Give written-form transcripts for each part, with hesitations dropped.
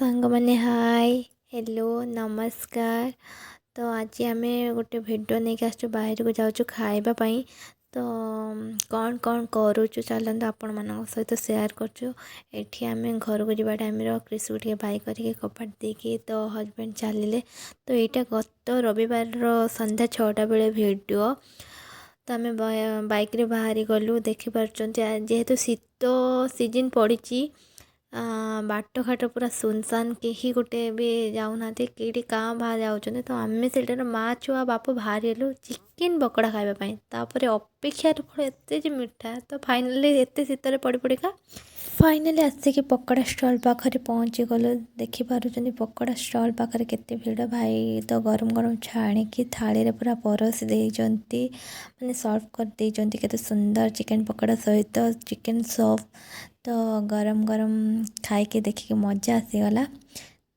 सांग माने hi hello नमस्कार। तो आज आम गोटे भिडियो नहीं आसु बाहर को जाऊँ खाइबा पाई। तो कौन कौन करुचु चलते आपण मान सहित सेयार करचु। एठी आम घर को जावा टाइम क्रिशु टे बाई करके कपाट देके तो हजबैंड चलिए। तो यहाँ गत रविवार संध्या 6टा बेले भिडियो। तो आम बाइक रे बाहरी गलु देखिपार जेहेतु शीत सीजन पड़ी बाट घाट पूरा सुनसान कहीं गोटे भी जाऊना कि काँ बाहर जाऊँ। तो आम से माँ छुआ बाप बाहर गलु चिकेन पकड़ा खावाई। तापर अपेक्षार फल एत मिठा तो फाइनाली एत शीतर पड़ पड़का फाइनाली आसिक पकड़ा स्टल पाखे पहुँची गलु। देखिपुं पकड़ा स्टल पाखे केते भिड़ भाई। तो गरम गरम छाणिकी थाली रे पूरा परस देइचंती माने सर्व कर देइचंती। केते सुंदर चिकेन पकड़ा सहित चिकेन सॉप। तो गरम गरम खाइके देखिए मजा आसीगला।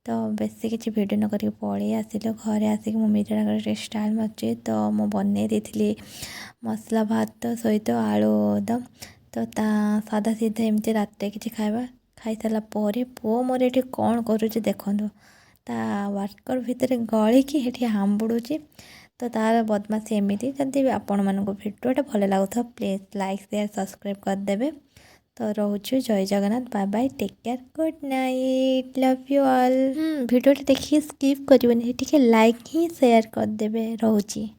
तो बेसी किसी भिडियो न करके पलि आसिलु घरे आसिक मो मीडिया स्टाइल मार्चे। तो मो बनै देइथिली मसला भात सहित आलू दम। तो सादा सीधा एमती रात किसी खाଇବା खाई सारा पुओ मोर ये कौन करुचे देखु ता वर्कर भितर गलिकी ये हांबुड़ी। तो तार बदमाशी एमती जदि आपण मानक भिडियोटा भल लगुता प्लीज लाइक शेयर सब्सक्राइब करदेवे। तो रोचु जय Jagannath bye bye take care good night love you all. भिडियोटा देखिए स्किप करेंगे लाइक ही शेयर करदेवे रोची।